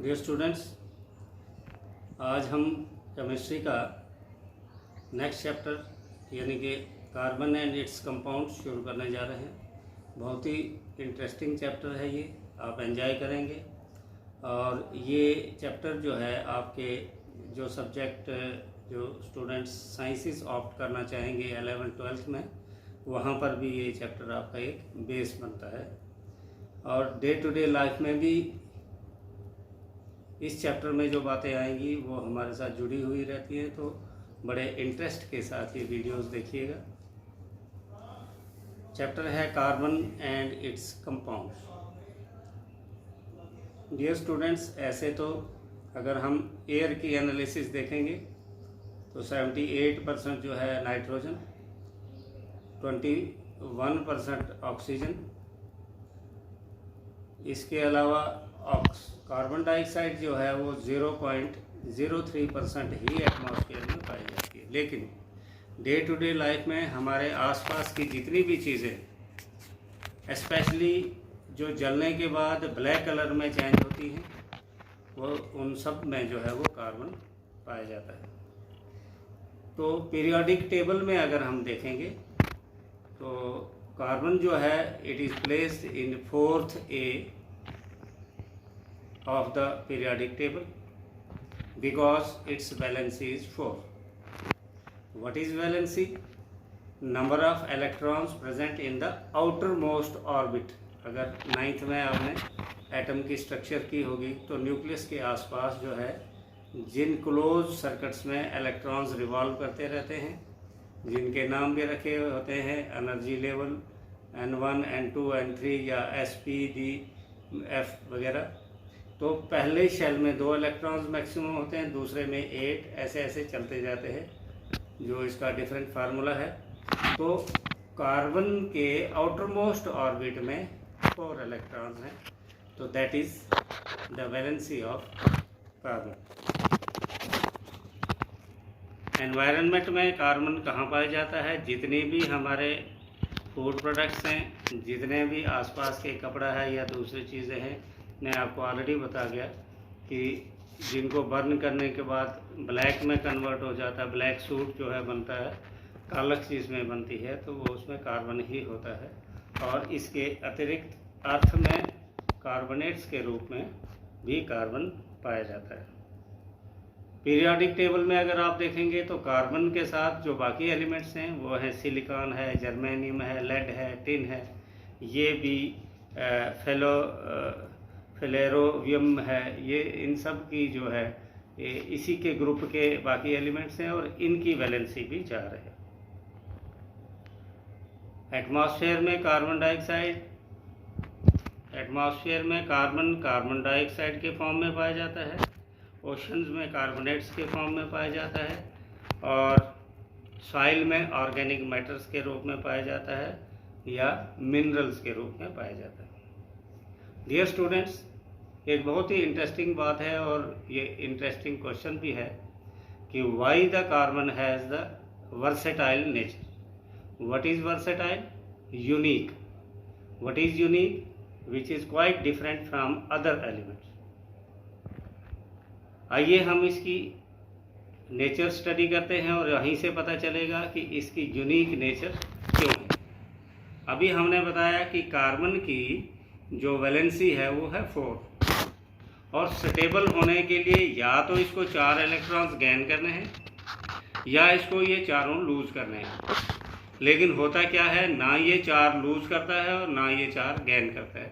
Dear students, आज हम chemistry का नेक्स्ट चैप्टर यानी कि कार्बन एंड इट्स कंपाउंड शुरू करने जा रहे हैं। बहुत ही इंटरेस्टिंग चैप्टर है ये, आप एंजॉय करेंगे। और ये चैप्टर जो है आपके जो सब्जेक्ट जो स्टूडेंट्स साइंसेस ऑप्ट करना चाहेंगे 11th-12th में, वहाँ पर भी ये चैप्टर आपका एक बेस बनता है। और डे टू डे लाइफ में भी इस चैप्टर में जो बातें आएंगी वो हमारे साथ जुड़ी हुई रहती हैं, तो बड़े इंटरेस्ट के साथ ये वीडियोस देखिएगा। चैप्टर है carbon and its compounds. Dear students, ऐसे तो अगर हम एयर की एनालिसिस देखेंगे तो 78% जो है नाइट्रोजन, 21% ऑक्सीजन, इसके अलावा कार्बन डाइऑक्साइड जो है वो 0.03% ही एटमॉस्फेयर में पाई जाती है। लेकिन डे टू डे लाइफ में हमारे आसपास की जितनी भी चीज़ें, स्पेशली जो जलने के बाद ब्लैक कलर में चेंज होती हैं, वो उन सब में जो है वो कार्बन पाया जाता है। तो पीरियोडिक टेबल में अगर हम देखेंगे तो कार्बन जो है it is placed in 4th A of the periodic table because its valency is 4. What is valency? Number of electrons present in the outermost orbit. अगर 9th में आपने एटम की स्ट्रक्चर की होगी तो न्यूक्लियस के आसपास जो है जिन क्लोज सर्किट्स में इलेक्ट्रॉन्स रिवॉल्व करते रहते हैं, जिनके नाम भी रखे होते हैं energy level N1, N2, N3 या SP, D, F वगैरह। तो पहले शेल में 2 इलेक्ट्रॉन्स मैक्सिमम होते हैं, दूसरे में 8, ऐसे ऐसे चलते जाते हैं, जो इसका डिफरेंट फार्मूला है। तो कार्बन के आउटरमोस्ट ऑर्बिट में 4 इलेक्ट्रॉन्स हैं, तो that is the valency of carbon. Environment में कार्बन कहाँ पाया जाता है? जितनी भी हमारे फूड प्रोडक्ट्स हैं, जितने भी आसपास के कपड़ा है या दूसरी चीज़ें हैं, मैं आपको ऑलरेडी बता गया कि जिनको बर्न करने के बाद ब्लैक में कन्वर्ट हो जाता है, ब्लैक सूट जो है बनता है, कालक चीज़ में बनती है, तो वो उसमें कार्बन ही होता है। और इसके अतिरिक्त अर्थ में कार्बोनेट्स के रूप में भी कार्बन पाया जाता है। पीरियोडिक टेबल में अगर आप देखेंगे तो कार्बन के साथ जो बाकी एलिमेंट्स हैं वो है सिलिकॉन है, जर्मेनियम है, लेड है, टिन है, ये भी फेलेरोवियम है, ये इन सब की जो है इसी के ग्रुप के बाकी एलिमेंट्स हैं और इनकी वैलेंसी भी 4 है। एटमॉस्फेयर में कार्बन डाइऑक्साइड, एटमॉस्फेयर में कार्बन डाइऑक्साइड के फॉर्म में पाया जाता है, ओशंस में कार्बोनेट्स के फॉर्म में पाया जाता है, और सॉइल में ऑर्गेनिक मैटर्स के रूप में पाया जाता है या मिनरल्स के रूप में पाया जाता है। डियर स्टूडेंट्स, एक बहुत ही इंटरेस्टिंग बात है और ये इंटरेस्टिंग क्वेश्चन भी है कि why the carbon has the versatile nature. What is versatile? Unique. What is unique? Which is quite different from other elements. आइए हम इसकी नेचर स्टडी करते हैं और यहीं से पता चलेगा कि इसकी यूनिक नेचर क्यों है। अभी हमने बताया कि कार्बन की जो वैलेंसी है वो है 4, और स्टेबल होने के लिए या तो इसको 4 इलेक्ट्रॉन्स गेन करने हैं या इसको ये चारों लूज करने हैं। लेकिन होता क्या है, ना ये 4 लूज करता है और ना ये 4 गेन करता है।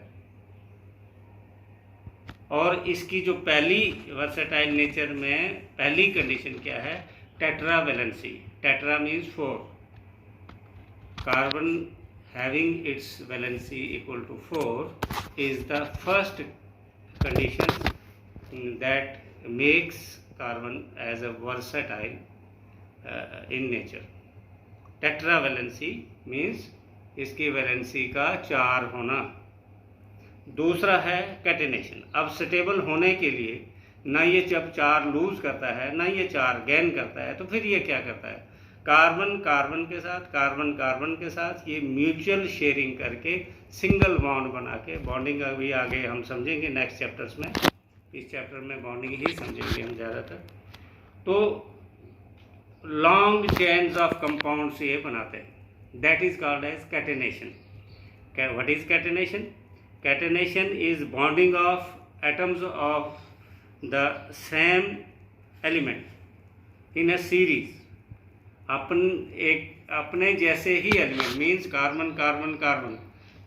और इसकी जो पहली वर्सेटाइल नेचर में पहली कंडीशन क्या है? Tetra valency. Tetra means 4। Carbon having its valency equal to 4 is the first condition that makes carbon as a versatile in nature. Tetravalency means इसकी वैलेंसी का 4 होना। दूसरा है कैटेनेशन। अब स्टेबल होने के लिए ना ये जब 4 लूज करता है ना ये 4 गेन करता है, तो फिर ये क्या करता है? कार्बन कार्बन के साथ, कार्बन कार्बन के साथ ये म्यूचुअल शेयरिंग करके सिंगल बॉन्ड बना के, बॉन्डिंग अभी आगे हम समझेंगे नेक्स्ट चैप्टर्स में, इस चैप्टर में बॉन्डिंग ही समझेंगे हम ज़्यादातर। तो लॉन्ग चेन्स ऑफ कंपाउंड्स ये बनाते हैं, that is called as catenation. What is catenation? Catenation is bonding of atoms of the same element in a series. अपने जैसे ही element means carbon carbon carbon,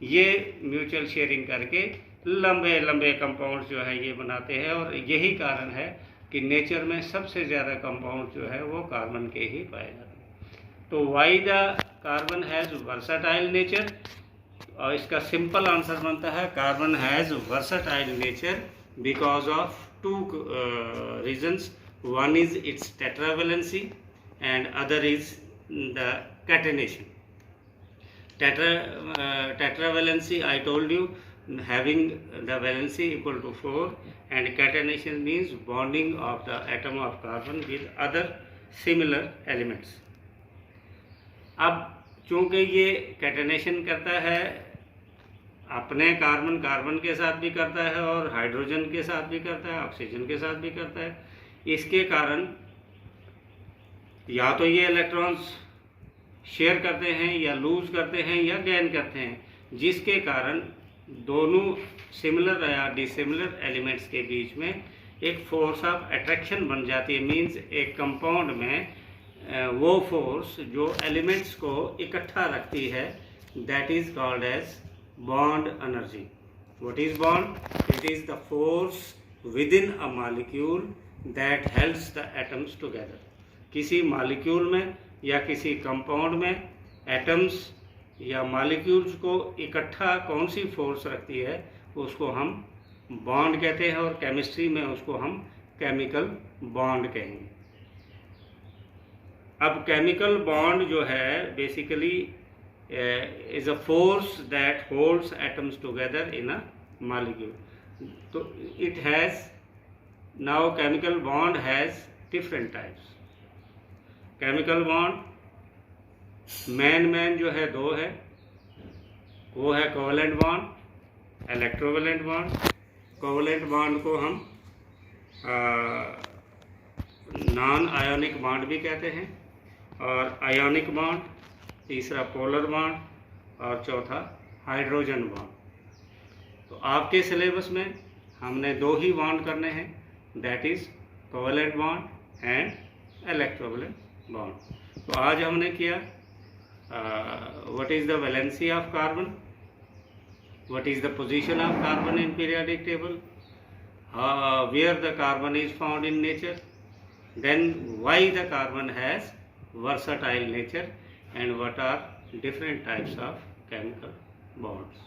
ये म्यूचुअल शेयरिंग करके लंबे लंबे कंपाउंड्स जो है ये बनाते हैं। और यही कारण है कि नेचर में सबसे ज़्यादा कंपाउंड जो है वो कार्बन के ही पाए जाते हैं। तो why the carbon has versatile nature, और इसका सिंपल आंसर बनता है carbon has versatile nature because of two reasons. One is it's tetravalency and other is the catenation. Tetravalency, I told you, having the valency equal to 4, and catenation means bonding of the atom of carbon with other similar elements. अब चूंकि ये catenation करता है, अपने carbon carbon के साथ भी करता है और हाइड्रोजन के साथ भी करता है, ऑक्सीजन के साथ भी करता है, इसके कारण या तो ये इलेक्ट्रॉन्स शेयर करते हैं या लूज करते हैं या गेन करते हैं, जिसके कारण दोनों सिमिलर या डिसिमिलर एलिमेंट्स के बीच में एक फोर्स ऑफ अट्रैक्शन बन जाती है। मींस एक कंपाउंड में वो फोर्स जो एलिमेंट्स को इकट्ठा रखती है, that is called as bond energy. What is bond? It is the force within a molecule that helps the atoms together. किसी मॉलिक्यूल में या किसी कंपाउंड में एटम्स या मॉलिक्यूल्स को इकट्ठा कौन सी फोर्स रखती है, उसको हम बॉन्ड कहते हैं, और केमिस्ट्री में उसको हम केमिकल बॉन्ड कहेंगे। अब केमिकल बॉन्ड जो है basically is a force that holds atoms together in a molecule. तो it has now chemical bond has different types. Chemical bond मेन जो है दो है, वो है covalent bond, electrovalent bond. Covalent bond को हम नॉन आयोनिक बॉन्ड भी कहते हैं, और आयोनिक बॉन्ड, तीसरा पोलर बॉन्ड, और चौथा हाइड्रोजन बॉन्ड। तो आपके सिलेबस में हमने दो ही बॉन्ड करने हैं, that is covalent bond and electrovalent bond. तो आज हमने किया what is the valency of carbon, what is the position of carbon in periodic table, where the carbon is found in nature, then why the carbon has versatile nature, and what are different types of chemical bonds.